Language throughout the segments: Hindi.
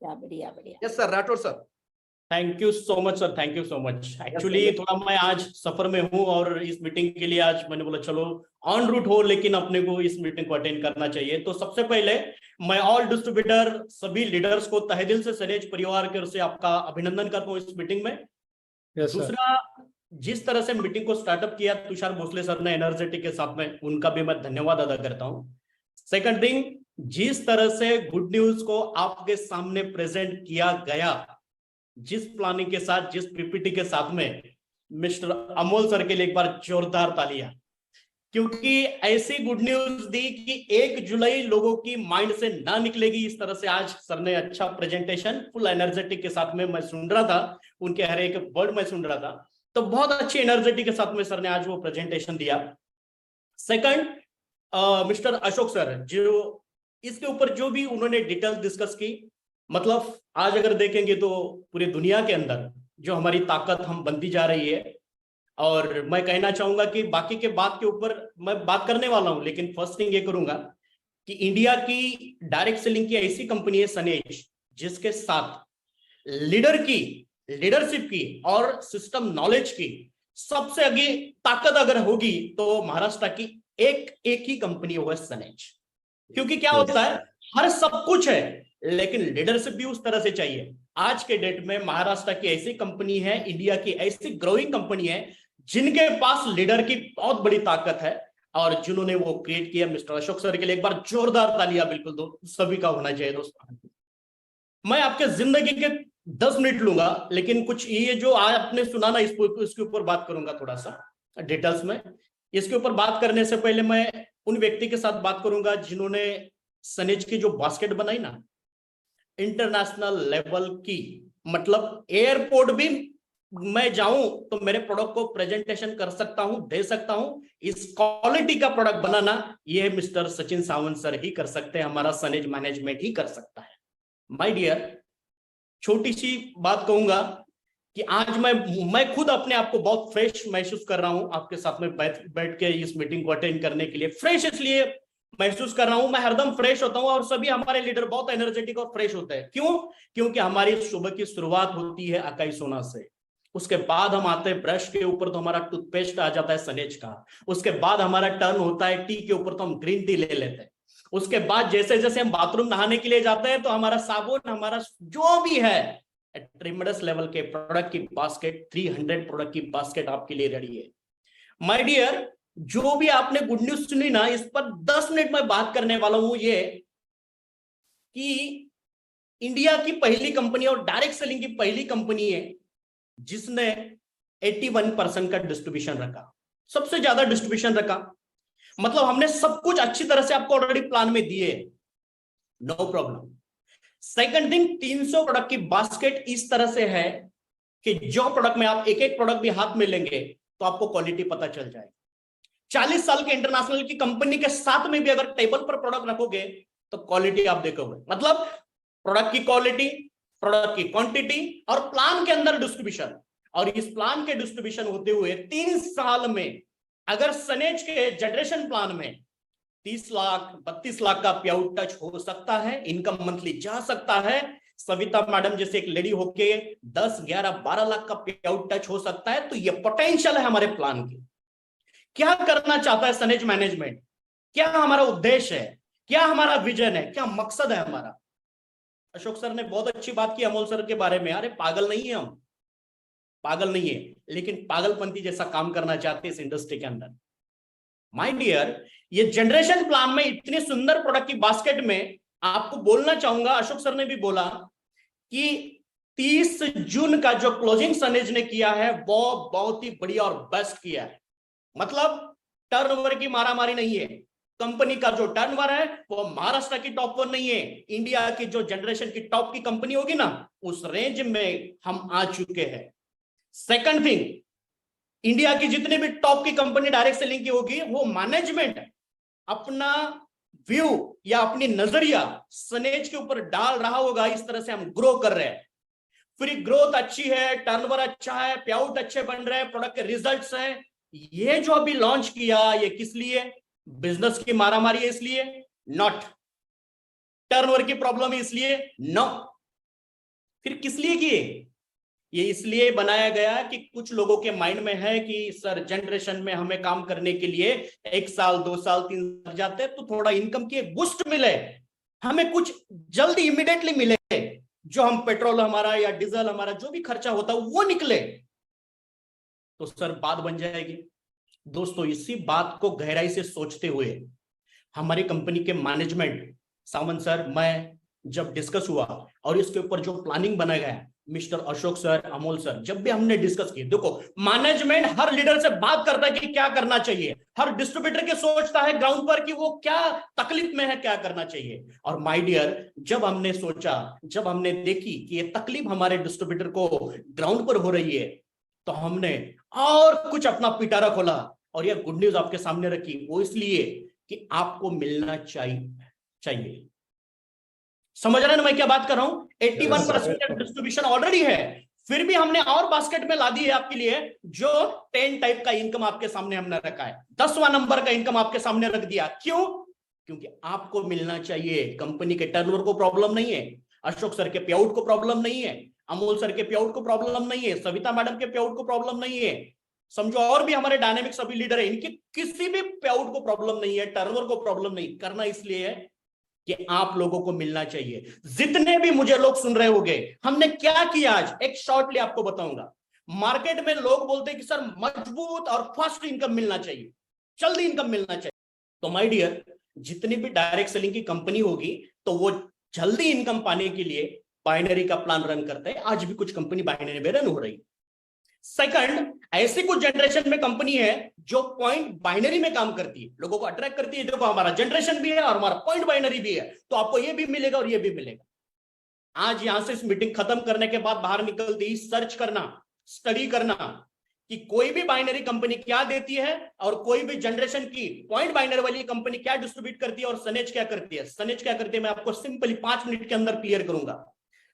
बढ़िया बढ़िया बढ़िया। Yes sir, Rathore sir. Thank you so much sir, thank you so much. Actually थोड़ा मैं आज सफर में हूँ और इस मीटिंग के लिए आज मैंने बोला चलो ऑन रूट हो, लेकिन अपने को इस मीटिंग को अटेंड करना चाहिए। तो सबसे पहले मैं ऑल डिस्ट्रीब्यूटर सभी लीडर्स को तहे दिल से सनेज परिवार की ओर से आपका अभिनंदन करता हूँ इस मीटिंग में। दूसरा, जिस तरह से मीटिंग को स्टार्टअप किया तुषार भोसले सर ने एनर्जेटिक के साथ में, उनका भी मैं धन्यवाद अदा करता हूँ। सेकंड थिंग, जिस तरह से गुड न्यूज को आपके सामने प्रेजेंट किया गया, जिस प्लानिंग के साथ, जिस पीपीटी के साथ में, मिस्टर अमोल सर के लिए एक बार जोरदार तालियां, क्योंकि ऐसी गुड न्यूज दी कि 1 जुलाई लोगों की माइंड से ना निकलेगी। इस तरह से आज सर ने अच्छा प्रेजेंटेशन फुल एनर्जेटिक के साथ में मैं सुन रहा था, उनके हर एक वर्ड में सुन रहा था, तो बहुत अच्छी एनर्जेटिक के साथ में सर ने आज वो प्रेजेंटेशन दिया। सेकंड, मिस्टर अशोक सर, जो इसके ऊपर जो भी उन्होंने डिटेल डिस्कस की, मतलब आज अगर देखेंगे तो पूरी दुनिया के अंदर जो हमारी ताकत हम बनती जा रही है, और मैं कहना चाहूंगा कि बाकी के बात के ऊपर मैं बात करने वाला हूं, लेकिन फर्स्ट थिंग ये करूंगा कि इंडिया की डायरेक्ट सेलिंग की ऐसी कंपनी है सनेज, जिसके साथ लीडरशिप की और सिस्टम नॉलेज की सबसे आगे ताकत अगर होगी तो महाराष्ट्र की एक ही कंपनी होगा सनेज। क्योंकि क्या होता है, हर सब कुछ है लेकिन लीडरशिप भी उस तरह से चाहिए। आज के डेट में महाराष्ट्र की ऐसी कंपनी है, इंडिया की ऐसी ग्रोइंग कंपनी है जिनके पास लीडर की बहुत बड़ी ताकत है, और जिन्होंने वो क्रिएट किया। मिस्टर अशोक सर के लिए एक बार जोरदार तालियां बिल्कुल दो, सभी का होना चाहिए दोस्तों। मैं आपके जिंदगी के 10 मिनट लूंगा, लेकिन कुछ ये जो आज आपने सुना ना, इसके ऊपर बात करूंगा थोड़ा सा डिटेल्स में। इसके ऊपर बात करने से पहले मैं उन व्यक्ति के साथ बात करूंगा जिन्होंने सनेज की जो बास्केट बनाई ना, इंटरनेशनल लेवल की, मतलब एयरपोर्ट भी मैं जाऊं तो मेरे प्रोडक्ट को प्रेजेंटेशन कर सकता हूं, दे सकता हूं। इस क्वालिटी का प्रोडक्ट बनाना ये मिस्टर सचिन सावंत सर ही कर सकते हैं, हमारा सनेज मैनेजमेंट ही कर सकता है। माय डियर, छोटी सी बात कहूंगा कि आज मैं खुद अपने आप को बहुत फ्रेश महसूस कर रहा हूं, आपके साथ में बैठ के इस मीटिंग को अटेंड करने के लिए। फ्रेश इसलिए महसूस कर रहा हूं, मैं हरदम फ्रेश होता हूं और सभी हमारे लीडर बहुत एनर्जेटिक और फ्रेश होते हैं। क्यों? क्योंकि हमारी सुबह की शुरुआत होती है अकाई सोना से, उसके बाद हम आते हैं ब्रश के ऊपर तो हमारा टूथपेस्ट आ जाता है सनेज का, उसके बाद हमारा टर्न होता है टी के ऊपर तो हम ग्रीन टी ले लेते हैं, उसके बाद जैसे जैसे हम बाथरूम नहाने के लिए जाते हैं तो हमारा साबुन, हमारा जो भी है ट्रिमेंडस लेवल के प्रोडक्ट की बास्केट, 300 प्रोडक्ट की बास्केट आपके लिए रेडी है। माय डियर, जो भी आपने गुड न्यूज सुनी ना, इस पर 10 मिनट में बात करने वाला हूं। ये कि इंडिया की पहली कंपनी और डायरेक्ट सेलिंग की पहली कंपनी है जिसने 81% का डिस्ट्रीब्यूशन रखा, सबसे ज्यादा डिस्ट्रीब्यूशन रखा। मतलब हमने सब कुछ अच्छी तरह से आपको ऑलरेडी प्लान में दिए, no problem. Second thing, 300 product की बास्केट इस तरह से है कि जो प्रोडक्ट में आप एक एक प्रोडक्ट भी हाथ में लेंगे तो आपको क्वालिटी पता चल जाएगी। 40 साल के इंटरनेशनल की कंपनी के साथ में भी अगर टेबल पर प्रोडक्ट रखोगे तो क्वालिटी आप देखोगे, मतलब प्रोडक्ट की क्वालिटी, प्रोडक्ट की क्वांटिटी और प्लान के अंदर डिस्ट्रीब्यूशन। और इस प्लान के डिस्ट्रीब्यूशन होते हुए 3 साल में अगर सनेज के जनरेशन प्लान में 30 लाख 32 लाख का पे आउट टच हो सकता है, इनकम मंथली जा सकता है, सविता मैडम जैसे एक लेडी होके 10 11 12 लाख का पे आउट टच हो सकता है, तो ये पोटेंशियल है हमारे प्लान की। क्या करना चाहता है सनेज मैनेजमेंट, क्या हमारा उद्देश्य है, क्या हमारा विजन है, क्या मकसद है हमारा। अशोक सर ने बहुत अच्छी बात की अमोल सर के बारे में। अरे पागल नहीं है हम, पागल नहीं है, लेकिन पागलपंती जैसा काम करना चाहते हैं इस इंडस्ट्री के अंदर। माय डियर, ये जनरेशन प्लान में इतनी सुंदर प्रोडक्ट की बास्केट में आपको बोलना चाहूंगा, अशोक सर ने भी बोला कि 30 जून का जो क्लोजिंग सनेज ने किया है वो बहुत ही बढ़िया और बेस्ट किया है। मतलब टर्नओवर की मारामारी नहीं है, कंपनी का जो टर्नओवर है वो महाराष्ट्र की टॉप 1 नहीं है, इंडिया की जो जनरेशन की टॉप की कंपनी होगी ना, उस रेंज में हम आ चुके हैं। सेकंड थिंग, इंडिया की जितनी भी टॉप की कंपनी डायरेक्ट सेलिंग की होगी, वो मैनेजमेंट अपना व्यू या अपनी नजरिया सनेज के ऊपर डाल रहा होगा, इस तरह से हम ग्रो कर रहे हैं। फिर ग्रोथ अच्छी है, टर्नओवर अच्छा है, पे आउट अच्छे बन रहे हैं, प्रोडक्ट के रिजल्ट्स हैं। ये जो अभी लॉन्च किया, ये किस लिए? बिजनेस की मारामारी है इसलिए? नॉट। टर्नओवर की प्रॉब्लम है इसलिए? नो। फिर किस लिए किए? ये इसलिए बनाया गया कि कुछ लोगों के माइंड में है कि सर जनरेशन में हमें काम करने के लिए 1 साल 2 साल 3 साल जाते तो थोड़ा इनकम की एक बूस्ट मिले, हमें कुछ जल्दी इमीडिएटली मिले, जो हम पेट्रोल हमारा या डीजल हमारा जो भी खर्चा होता है वो निकले, तो सर बात बन जाएगी। दोस्तों इसी बात को गहराई से सोचते हुए हमारी कंपनी के मैनेजमेंट, सावंत सर, मैं जब डिस्कस हुआ और इसके ऊपर जो प्लानिंग बना गया, mister Ashok sir, Amol sir, जब भी हमने डिस्कस किया, देखो मैनेजमेंट हर लीडर से बात करता है कि क्या करना चाहिए, हर डिस्ट्रीब्यूटर के सोचता है ग्राउंड पर कि वो क्या तकलीफ में है, क्या करना चाहिए। और माय डियर, जब हमने सोचा, जब हमने देखी कि ये तकलीफ हमारे डिस्ट्रीब्यूटर को ग्राउंड पर हो रही है, तो हमने और कुछ अपना पिटारा खोला और ये गुड न्यूज आपके सामने रखी। वो इसलिए कि आपको मिलना चाहिए। समझ रहे हैं ना मैं क्या बात कर रहा हूं? 81% डिस्ट्रीब्यूशन ऑलरेडी है, फिर भी हमने और बास्केट में ला दी है आपके लिए, जो 10 टाइप का इनकम आपके सामने हमने रखा है, 10वां नंबर का इनकम आपके सामने रख दिया। क्यों? क्योंकि आपको मिलना चाहिए। कंपनी के टर्नओवर को प्रॉब्लम नहीं है, अशोक सर के पे आउट को प्रॉब्लम नहीं है, अमोल सर के पे आउट को प्रॉब्लम नहीं है, सविता मैडम के पे आउट को प्रॉब्लम नहीं है, समझो और भी हमारे डायनेमिक सभी लीडर है, इनके किसी भी पे आउट को प्रॉब्लम नहीं है, टर्नओवर को प्रॉब्लम नहीं। करना इसलिए है कि आप लोगों को मिलना चाहिए। जितने भी मुझे लोग सुन रहे होंगे, हमने क्या किया आज, एक शॉर्टली आपको बताऊंगा। मार्केट में लोग बोलते हैं कि सर मजबूत और फास्ट इनकम मिलना चाहिए, जल्दी इनकम मिलना चाहिए। तो माय डियर, जितनी भी डायरेक्ट सेलिंग की कंपनी होगी तो वो जल्दी इनकम पाने के लिए बाइनरी का प्लान रन करते हैं। आज भी कुछ कंपनी बाइनरी में रन हो रही है। सेकंड, ऐसी कुछ जनरेशन में कंपनी है जो पॉइंट बाइनरी में काम करती है, लोगों को अट्रैक्ट करती है। देखो हमारा जनरेशन भी है और हमारा पॉइंट बाइनरी भी है, तो आपको ये भी मिलेगा और ये भी मिलेगा। आज यहां से इस मीटिंग खत्म करने के बाद बाहर निकलते ही सर्च करना, स्टडी करना कि कोई भी बाइनरी कंपनी क्या देती है और कोई भी जनरेशन की पॉइंट बाइनरी वाली कंपनी क्या डिस्ट्रीब्यूट करती है और सनेज क्या करती है। सनेज क्या करती है मैं आपको सिंपली 5 मिनट के अंदर क्लियर करूंगा।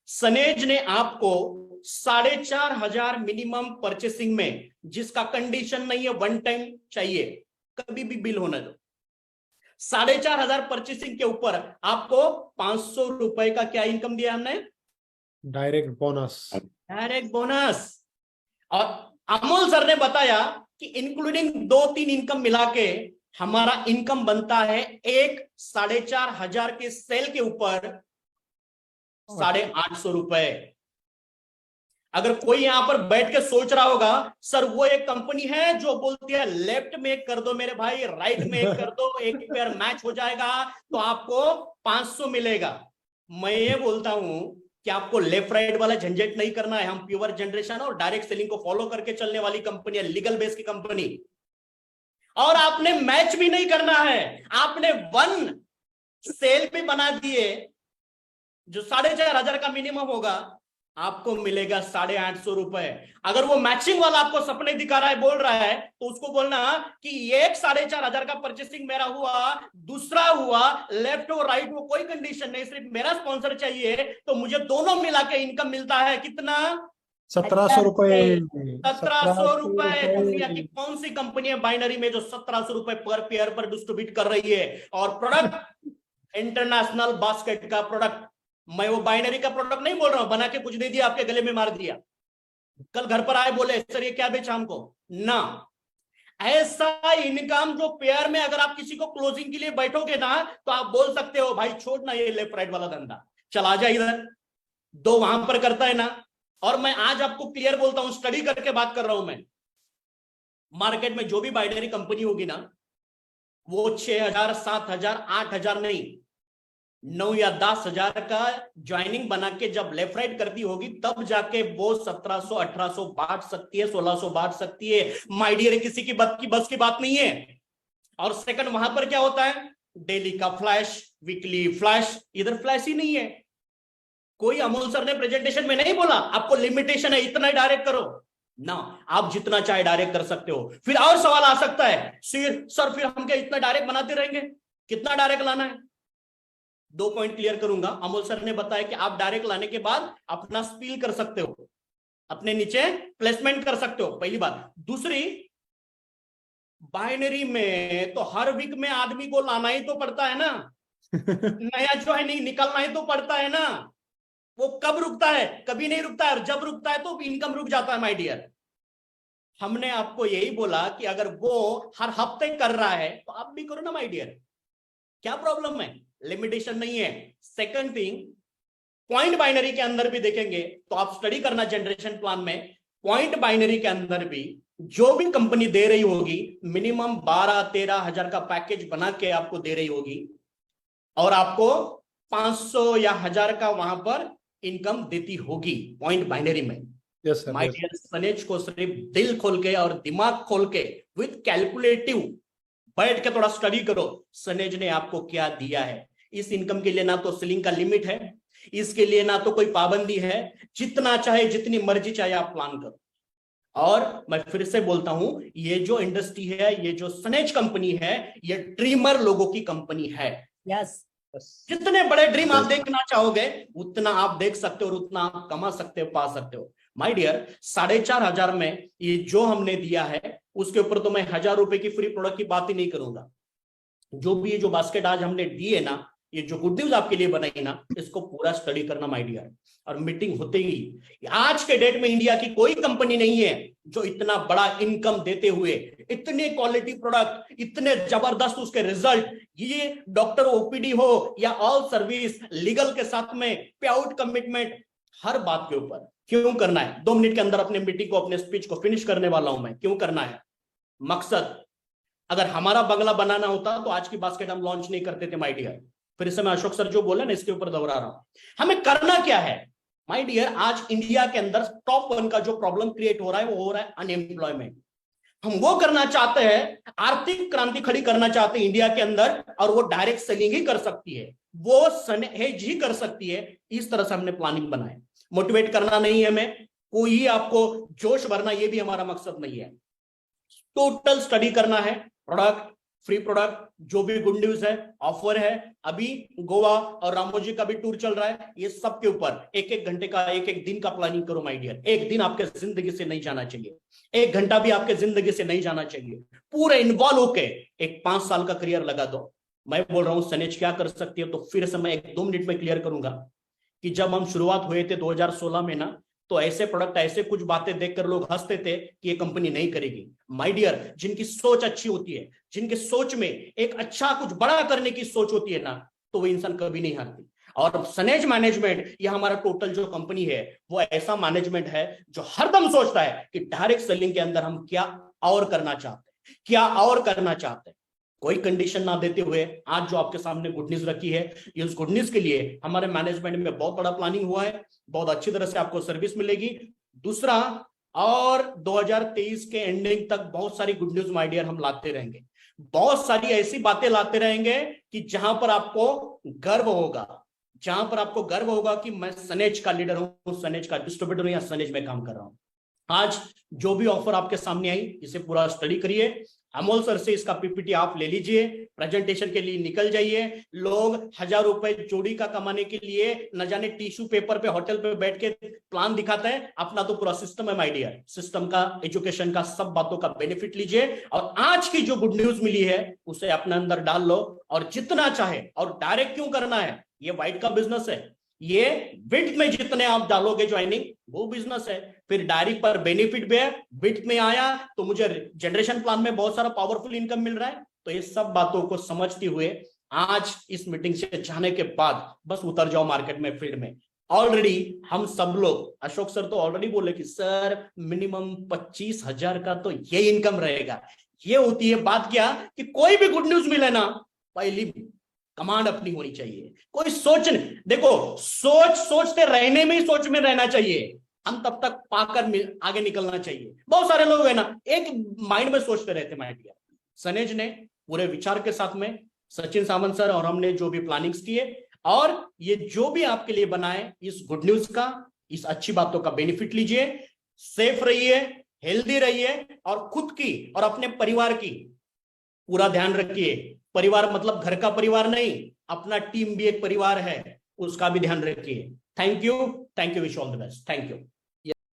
सनेज ने आपको 4,500 मिनिमम परचेसिंग में, जिसका कंडीशन नहीं है वन टाइम चाहिए, कभी भी बिल होने दो, 4,500 परचेसिंग के ऊपर आपको 500 रुपए का क्या इनकम दिया हमने? Direct bonus. Direct bonus. और अमोल सर ने बताया कि इंक्लूडिंग 2-3 इनकम मिला के हमारा इनकम बनता है एक 4,500 के सेल के ऊपर 850 रुपए। अगर कोई यहां पर बैठ के सोच रहा होगा सर वो एक कंपनी है जो बोलती है लेफ्ट में कर दो मेरे भाई, राइट में कर दो, एक पेयर मैच हो जाएगा तो आपको 500 मिलेगा, मैं ये बोलता हूं कि आपको लेफ्ट राइट वाला झंझट नहीं करना है। हम प्योर जनरेशन और डायरेक्ट सेलिंग को फॉलो करके चलने वाली कंपनी है, लीगल बेस की कंपनी। और आपने मैच भी नहीं करना है, आपने वन सेल भी बना दिए, जो 4,500 का मिनिमम होगा आपको मिलेगा 850 रुपए। अगर वो मैचिंग वाला आपको सपने दिखा रहा है, बोल रहा है, तो उसको बोलना कि एक 4,500 का परचेसिंग मेरा हुआ, दूसरा हुआ, लेफ्ट और राइट वो कोई कंडीशन नहीं, सिर्फ मेरा स्पॉन्सर चाहिए, तो मुझे दोनों मिला के इनकम मिलता है कितना? 1,700 रुपए। 1,700 रुपए। दुनिया की कौन सी कंपनी है बाइनरी में जो 1,700 रुपए पर पेयर पर डिस्ट्रीब्यूट कर रही है? और प्रोडक्ट इंटरनेशनल बास्केट का प्रोडक्ट। मैं वो बाइनरी का प्रोडक्ट नहीं बोल रहा हूं, बना के कुछ दे दिया आपके गले में मार दिया, कल घर पर आए बोले सर ये क्या बेचा हमको ना। ऐसा इनकम जो पेयर में अगर आप किसी को क्लोजिंग के लिए बैठोगे ना तो आप बोल सकते हो भाई छोड़ ना ये लेफ्ट राइट वाला धंधा, चला जा इधर, दो वहां पर करता है ना। और मैं आज आपको क्लियर बोलता हूं, स्टडी करके बात कर रहा हूं मैं, मार्केट में जो भी बाइनरी कंपनी होगी ना वो 6,000 7,000 8,000 नहीं, 9 या 10,000 का ज्वाइनिंग बना के जब लेफ्ट राइट करती होगी तब जाके वो 1,700 1,800 बांट सकती है, 1,600 बांट सकती है। माय डियर, किसी की बस की बात नहीं है। और सेकंड, वहां पर क्या होता है? डेली का फ्लैश, वीकली फ्लैश, इधर फ्लैश ही नहीं है। कोई अमोल सर ने प्रेजेंटेशन में नहीं बोला आपको लिमिटेशन है इतना ही डायरेक्ट करो ना, आप जितना चाहे डायरेक्ट कर सकते हो। फिर और सवाल आ सकता है सर फिर हम क्या इतना डायरेक्ट बनाते रहेंगे? कितना डायरेक्ट लाना है? 2 पॉइंट क्लियर करूंगा। अमोल सर ने बताया कि आप डायरेक्ट लाने के बाद अपना स्पील कर सकते हो, अपने नीचे प्लेसमेंट कर सकते हो, पहली बात। दूसरी, बाइनरी में तो हर वीक में आदमी को लाना ही तो पड़ता है ना, नया जो है नहीं निकलना ही तो पड़ता है ना। वो कब रुकता है? कभी नहीं रुकता है, और जब रुकता है तो इनकम रुक जाता है माय डियर। हमने आपको यही बोला कि अगर वो हर हफ्ते कर रहा है तो आप भी करो ना माय डियर, क्या प्रॉब्लम है? लिमिटेशन नहीं है। सेकंड थिंग, पॉइंट बाइनरी के अंदर भी देखेंगे तो आप स्टडी करना जनरेशन प्लान में, पॉइंट बाइनरी के अंदर भी जो भी कंपनी दे रही होगी मिनिमम 12-13 हजार का पैकेज बना के आपको दे रही होगी, और आपको 500 या 1000 का वहां पर इनकम देती होगी पॉइंट बाइनरी में। यस सर, माय डियर, सनेज को सिर्फ दिल खोल के और दिमाग खोल के विद कैलकुलेटिव बैठ के थोड़ा स्टडी करो, सनेज ने आपको क्या दिया है। इस इनकम के लिए ना तो सीलिंग का लिमिट है, इसके लिए ना तो कोई पाबंदी है, जितना चाहे जितनी मर्जी चाहे आप प्लान करो। और मैं फिर से बोलता हूं, ये जो इंडस्ट्री है, ये जो सनेज कंपनी है, ये ड्रीमर लोगों की कंपनी है। यस, जितने बड़े ड्रीम आप देखना चाहोगे उतना आप देख सकते हो और उतना आप कमा सकते हो, पा सकते हो। माय डियर, 4,500 में ये जो हमने दिया है उसके ऊपर तो मैं 1000 रुपए की फ्री प्रोडक्ट की बात ही नहीं करूंगा। जो भी ये जो बास्केट आज हमने दी है ना, ये जो गुड न्यूज आपके लिए बनाई ना, इसको पूरा स्टडी करना माय डियर। और मीटिंग होते ही, आज के डेट में इंडिया की कोई कंपनी नहीं है जो इतना बड़ा इनकम देते हुए, इतने क्वालिटी प्रोडक्ट, इतने जबरदस्त उसके रिजल्ट, ये डॉक्टर ओपीडी हो या ऑल सर्विस लीगल के साथ में पे आउट कमिटमेंट, हर बात के ऊपर क्यों करना है। 2 मिनट के अंदर अपने मीटिंग को, अपने स्पीच को फिनिश करने वाला हूं मैं। क्यों करना है? मकसद, अगर हमारा बंगला बनाना होता तो आज की बास्केट हम लॉन्च नहीं करते थे माय डियर। फिर से मैं अशोक सर जो बोले ना, इसके ऊपर दोहरा रहा हूं, हमें करना क्या है माय डियर। आज इंडिया के अंदर टॉप 1 का जो प्रॉब्लम क्रिएट हो रहा है वो हो रहा है अनएम्प्लॉयमेंट। हम वो करना चाहते हैं, आर्थिक क्रांति खड़ी करना चाहते हैं इंडिया के अंदर, और वो डायरेक्ट सेलिंग ही कर सकती है, वो सनेज ही कर सकती है। इस तरह से हमने प्लानिंग बनाया। मोटिवेट करना नहीं है हमें, कोई आपको जोश भरना, ये भी हमारा मकसद नहीं है। टोटल स्टडी करना है, प्रोडक्ट, फ्री प्रोडक्ट, जो भी गुड न्यूज है, ऑफर है, अभी गोवा और रामोजी का भी टूर चल रहा है, ये सब के ऊपर 1-1 घंटे का, 1-1 दिन का प्लानिंग करो माय डियर। एक दिन आपके जिंदगी से नहीं जाना चाहिए, 1 घंटा भी आपके जिंदगी से नहीं जाना चाहिए। पूरे इन्वॉल्व होके एक 5 साल का करियर लगा दो। मैं बोल रहा हूं सनेज क्या कर सकती है, तो फिर से मैं 1-2 मिनट में क्लियर करूंगा कि जब हम शुरुआत हुए थे 2016 में ना, तो ऐसे प्रोडक्ट, ऐसे कुछ बातें देखकर लोग हंसते थे कि ये कंपनी नहीं करेगी। माय डियर, जिनकी सोच अच्छी होती है, जिनके सोच में एक अच्छा कुछ बड़ा करने की सोच होती है ना, तो वो इंसान कभी नहीं हारती। और सनेज मैनेजमेंट, ये हमारा टोटल जो कंपनी है, वो ऐसा मैनेजमेंट है जो हरदम सोचता है कि डायरेक्ट सेलिंग के अंदर हम क्या और करना चाहते हैं, क्या और करना चाहते हैं। कोई कंडीशन ना देते हुए आज जो आपके सामने गुड न्यूज रखी है, इस गुड न्यूज के लिए हमारे मैनेजमेंट में बहुत बड़ा प्लानिंग हुआ है, बहुत अच्छी तरह से आपको सर्विस मिलेगी। दूसरा, और 2023 के एंडिंग तक बहुत सारी गुड न्यूज माय डियर हम लाते रहेंगे, बहुत सारी ऐसी बातें लाते रहेंगे कि जहां पर आपको गर्व होगा, जहां पर आपको गर्व होगा कि मैं सनेज का लीडर हूं, सनेज का डिस्ट्रीब्यूटर हूं, या सनेज में काम कर रहा हूं। आज जो भी ऑफर आपके सामने आई, इसे पूरा स्टडी करिए। अमोल सर से इसका पीपीटी आप ले लीजिए, प्रेजेंटेशन के लिए निकल जाइए। लोग 1000 रुपए जोड़ी का कमाने के लिए न जाने टिश्यू पेपर पे होटल पे बैठ के प्लान दिखाते हैं, अपना तो पूरा सिस्टम है माय डियर। सिस्टम का, एजुकेशन का, सब बातों का बेनिफिट लीजिए, और आज की जो गुड न्यूज मिली है उसे अपने अंदर डाल लो, और जितना चाहे। और डायरेक्ट क्यों करना है? ये वाइट का बिजनेस है, ये विड्थ में जितने आप डालोगे ज्वाइनिंग, वो बिजनेस है। फिर डायरेक्ट पर बेनिफिट भी है, विड्थ में आया तो मुझे जनरेशन प्लान में बहुत सारा पावरफुल इनकम मिल रहा है। तो ये सब बातों को समझते हुए आज इस मीटिंग से जाने के बाद बस उतर जाओ मार्केट में, फील्ड में। ऑलरेडी हम सब लोग, अशोक सर तो ऑलरेडी बोले कि सर मिनिमम 25,000 का तो ये इनकम रहेगा। ये होती है बात क्या कि कोई भी गुड न्यूज मिले ना, पहली कमांड अपनी होनी चाहिए। कोई सोच, देखो सोचते रहने में ही सोच में रहना चाहिए, हम तब तक पाकर आगे निकलना चाहिए। बहुत सारे लोग है ना, एक माइंड में सोचते रहते माय डियर। सनेज ने पूरे विचार के साथ में, सचिन सामंत सर और हमने जो भी प्लानिंग्स किए, और ये जो भी आपके लिए बनाए, इस गुड न्यूज का, इस अच्छी बातों का बेनिफिट लीजिए। सेफ रहिए, हेल्दी रहिए, और खुद की और अपने परिवार की पूरा ध्यान रखिए। परिवार मतलब घर का परिवार नहीं, अपना टीम भी एक परिवार है, उसका भी ध्यान रखिए। Thank you, wish all the best, thank you.